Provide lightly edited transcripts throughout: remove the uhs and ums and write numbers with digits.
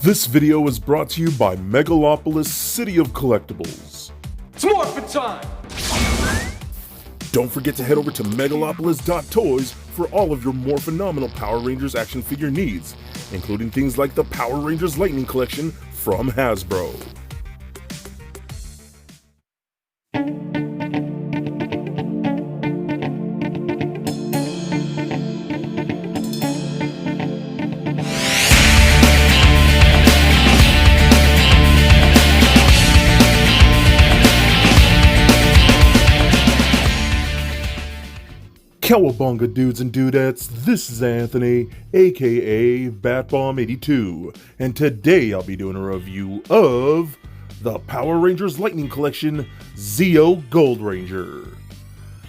This video is brought to you by Megalopolis City of Collectibles. It's morphin' time! Don't forget to head over to megalopolis.toys for all of your more phenomenal Power Rangers action figure needs, including things like the Power Rangers Lightning Collection from Hasbro. Cowabunga dudes and dudettes, this is Anthony, aka Batbomb82, and today I'll be doing a review of the Power Rangers Lightning Collection Zeo Gold Ranger.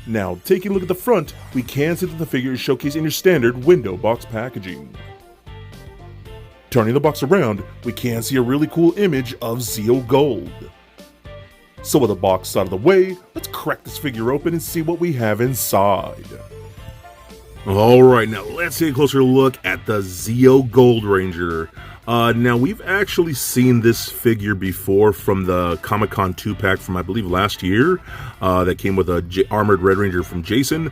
Now, taking a look at the front, we can see that the figure is showcased in your standard window box packaging. Turning the box around, we can see a really cool image of Zeo Gold. So with the box out of the way, let's crack this figure open and see what we have inside. Alright, now let's take a closer look at the Zeo Gold Ranger. Now we've actually seen this figure before from the Comic-Con 2-pack from I believe last year. That came with a Armored Red Ranger from Jason.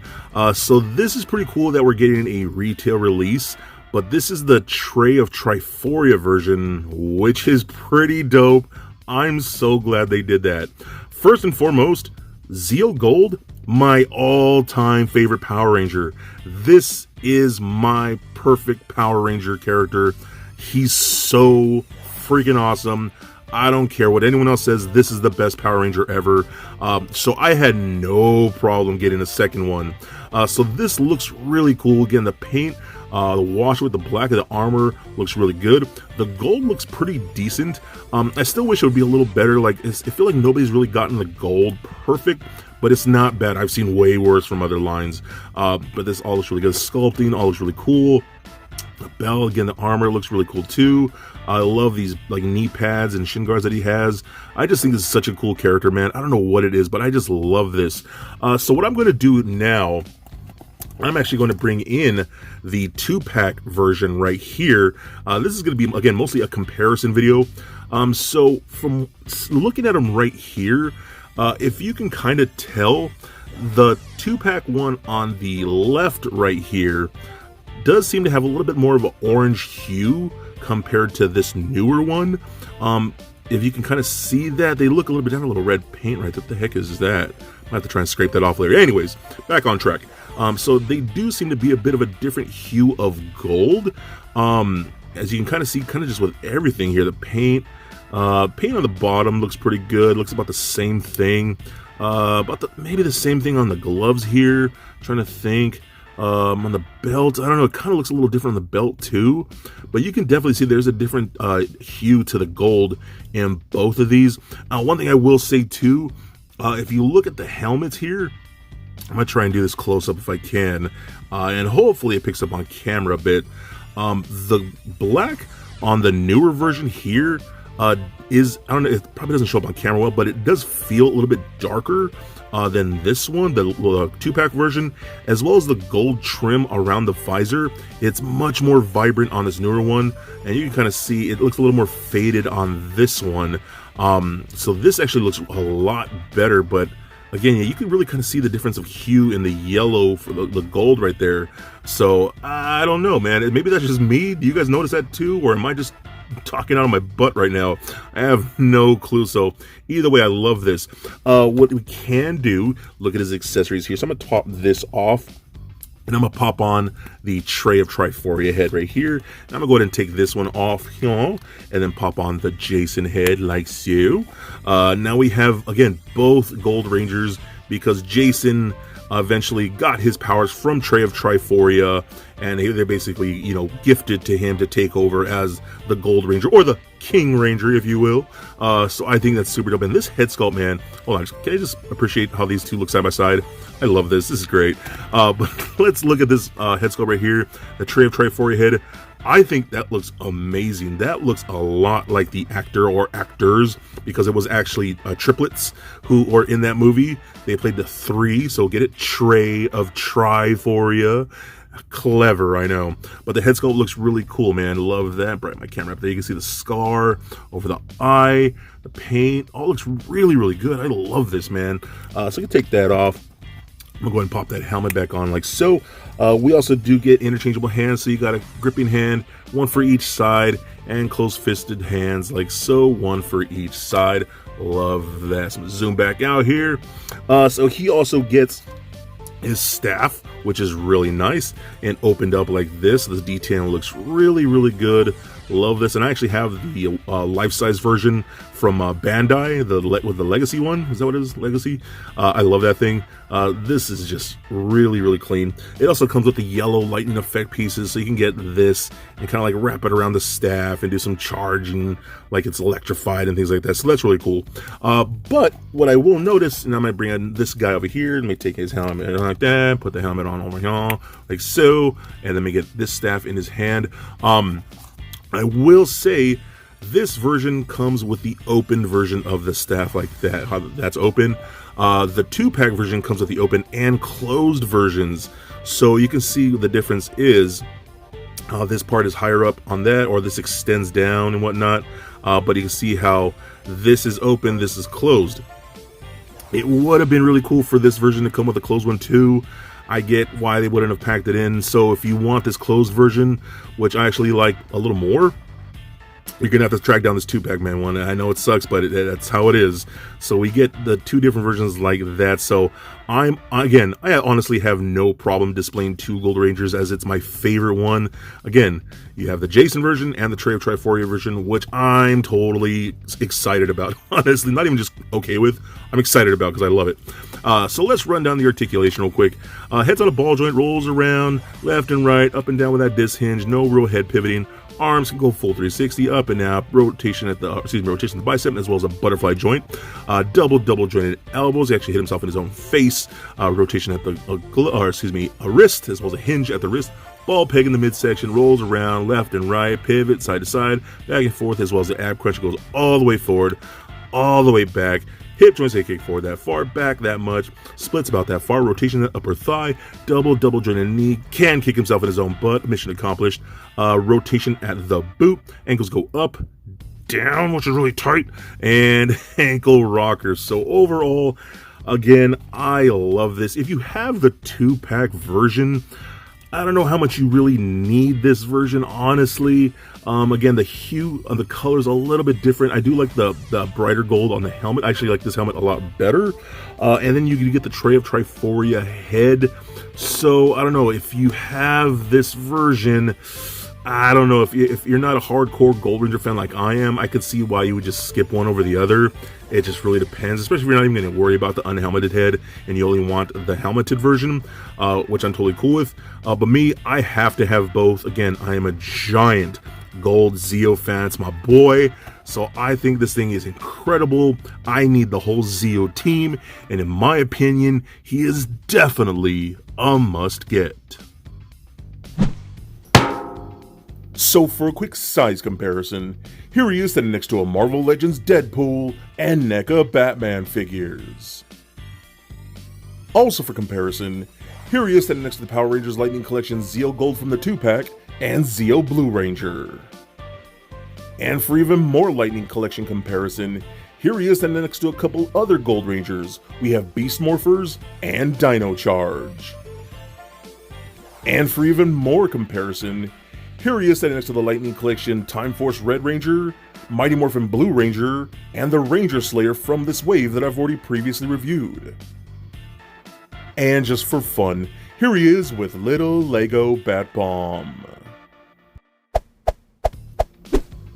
So this is pretty cool that we're getting a retail release. But this is the Tray of Triforia version, which is pretty dope. I'm so glad they did that. First and foremost, Zeo Gold, my all-time favorite Power Ranger. This is my perfect Power Ranger character. He's so freaking awesome. I don't care what anyone else says, this is the best Power Ranger ever. So I had no problem getting a second one. So this looks really cool. Again, the paint, the wash with the black of the armor looks really good. The gold looks pretty decent. I still wish it would be a little better. Like I feel like nobody's really gotten the gold perfect, but it's not bad. I've seen way worse from other lines. But this all looks really good. Sculpting all looks really cool. The bell, again, the armor looks really cool too. I love these like knee pads and shin guards that he has. I just think this is such a cool character, man. I don't know what it is, but I just love this. So what I'm going to do now, I'm actually going to bring in the 2-pack version right here. This is going to be, again, mostly a comparison video. So from looking at them right here, if you can kind of tell, the 2-pack one on the left right here does seem to have a little bit more of an orange hue compared to this newer one. If you can kind of see that, they look a little bit down, a little red paint, right? What the heck is that? I have to try and scrape that off later. Anyways, back on track. So they do seem to be a bit of a different hue of gold. As you can kind of see, kind of just with everything here, the paint on the bottom looks pretty good. Looks about the same thing. Maybe the same thing on the gloves here. I'm trying to think. On the belt, I don't know, it kind of looks a little different on the belt too, but you can definitely see there's a different hue to the gold in both of these. One thing I will say too, if you look at the helmets here, I'm gonna try and do this close up if I can, and hopefully it picks up on camera a bit. The black on the newer version here is, I don't know, it probably doesn't show up on camera well, but it does feel a little bit darker than this one, the 2-pack version, as well as the gold trim around the visor. It's much more vibrant on this newer one, and you can kind of see it looks a little more faded on this one. So this actually looks a lot better, but again, yeah, you can really kind of see the difference of hue in the yellow for the gold right there. So I don't know, man. Maybe that's just me. Do you guys notice that too, or am I just talking out of my butt right now? I have no clue. So either way, I love this. What we can do, look at his accessories here. So I'm gonna top this off, and I'm gonna pop on the Tray of Triforia head right here. And I'm gonna go ahead and take this one off here, and then pop on the Jason head like so. Now we have, again, both Gold Rangers, because Jason eventually got his powers from Tray of Triforia, and they're basically, you know, gifted to him to take over as the Gold Ranger, or the King Ranger, if you will. So I think that's super dope. And this head sculpt, man, hold on, can I just appreciate how these two look side by side? I love this. This is great. But let's look at this head sculpt right here, the Tray of Triforia head. I think that looks amazing. That looks a lot like the actor or actors, because it was actually triplets who were in that movie. They played the three, so get it, Tray of Triforia. Clever, I know. But the head sculpt looks really cool, man. Love that. Bring my camera up there. You can see the scar over the eye, the paint. All looks really, really good. I love this, man. So you can take that off. I'm gonna go ahead and pop that helmet back on like so. We also do get interchangeable hands, so you got a gripping hand, one for each side, and close-fisted hands like so, one for each side. Love that. So I'm gonna zoom back out here. So he also gets his staff, which is really nice, and opened up like this. The detailing looks really, really good. Love this. And I actually have the life-size version from Bandai, with the Legacy one. Is that what it is? Legacy? I love that thing. This is just really, really clean. It also comes with the yellow lightning effect pieces, so you can get this and kind of like wrap it around the staff and do some charging like it's electrified and things like that. So that's really cool. But what I will notice, and I might bring in this guy over here, let me take his helmet like that, put the helmet on over here like so, and then we get this staff in his hand. I will say this version comes with the open version of the staff like that, how that's open. The 2-pack version comes with the open and closed versions. So you can see the difference is this part is higher up on that, or this extends down and whatnot. But you can see how this is open, this is closed. It would have been really cool for this version to come with a closed one too. I get why they wouldn't have packed it in. So if you want this closed version, which I actually like a little more, you're gonna have to track down this 2-pack, man. One, I know it sucks, but that's how it is. So we get the 2 different versions like that. So I honestly have no problem displaying 2 Gold Rangers, as it's my favorite one. Again, you have the Jason version and the Tray of Triforia version, which I'm totally excited about. Honestly, not even just okay with, I'm excited about because I love it. So let's run down the articulation real quick. Head's on a ball joint, rolls around left and right, up and down with that disc hinge, no real head pivoting. Arms can go full 360, up and out, rotation at the bicep, as well as a butterfly joint. Double jointed elbows. He actually hit himself in his own face. Rotation at the a wrist, as well as a hinge at the wrist. Ball peg in the midsection, rolls around left and right, pivot side to side, back and forth, as well as the ab crunch goes all the way forward, all the way back. Hip joints they kick forward that far, back that much, splits about that far, rotation the upper thigh, double jointed knee, can kick himself in his own butt, mission accomplished. Rotation at the boot, ankles go up, down, which is really tight, and ankle rockers. So overall, again, I love this. If you have the 2-pack version, I don't know how much you really need this version, honestly. Again, the hue of the color is a little bit different. I do like the brighter gold on the helmet. I actually like this helmet a lot better. And then you can get the Tray of Triforia head. So, I don't know, if you have this version, I don't know, if you're not a hardcore Gold Ranger fan like I am, I could see why you would just skip one over the other. It just really depends, especially if you're not even going to worry about the unhelmeted head and you only want the helmeted version, which I'm totally cool with. But me, I have to have both. Again, I am a giant Gold Zeo fan. It's my boy. So I think this thing is incredible. I need the whole Zeo team. And in my opinion, he is definitely a must get. So for a quick size comparison, here he is standing next to a Marvel Legends Deadpool and NECA Batman figures. Also for comparison, here he is standing next to the Power Rangers Lightning Collection Zeo Gold from the 2-pack and Zeo Blue Ranger. And for even more Lightning Collection comparison, here he is standing next to a couple other Gold Rangers. We have Beast Morphers and Dino Charge. And for even more comparison, here he is standing next to the Lightning Collection Time Force Red Ranger, Mighty Morphin Blue Ranger, and the Ranger Slayer from this wave that I've already previously reviewed. And just for fun, here he is with little Lego Bat Bomb.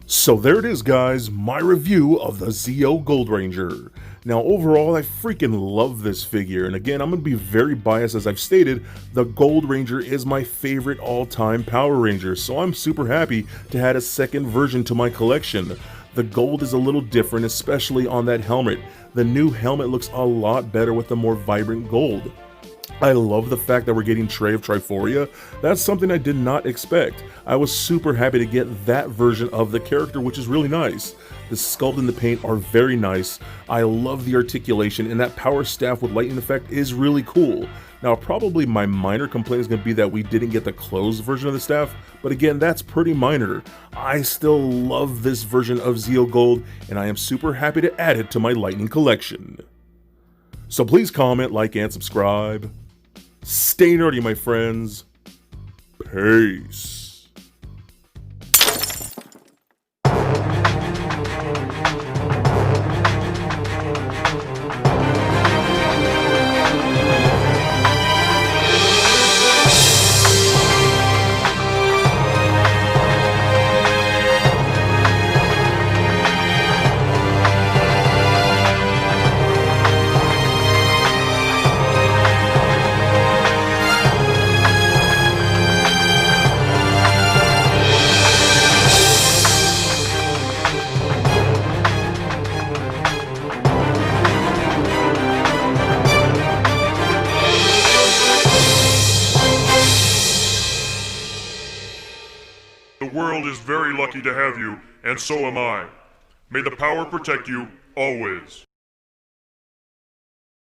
So there it is, guys, my review of the Zeo Gold Ranger. Now overall, I freaking love this figure, and again, I'm going to be very biased. As I've stated, the Gold Ranger is my favorite all-time Power Ranger, so I'm super happy to add a second version to my collection. The gold is a little different, especially on that helmet. The new helmet looks a lot better with the more vibrant gold. I love the fact that we're getting Tray of Triforia. That's something I did not expect. I was super happy to get that version of the character, which is really nice. The sculpt and the paint are very nice. I love the articulation, and that power staff with lightning effect is really cool. Now, probably my minor complaint is going to be that we didn't get the closed version of the staff, but again, that's pretty minor. I still love this version of Zeo Gold, and I am super happy to add it to my lightning collection. So please comment, like, and subscribe. Stay nerdy, my friends. Peace. The world is very lucky to have you, and so am I. May the power protect you, always.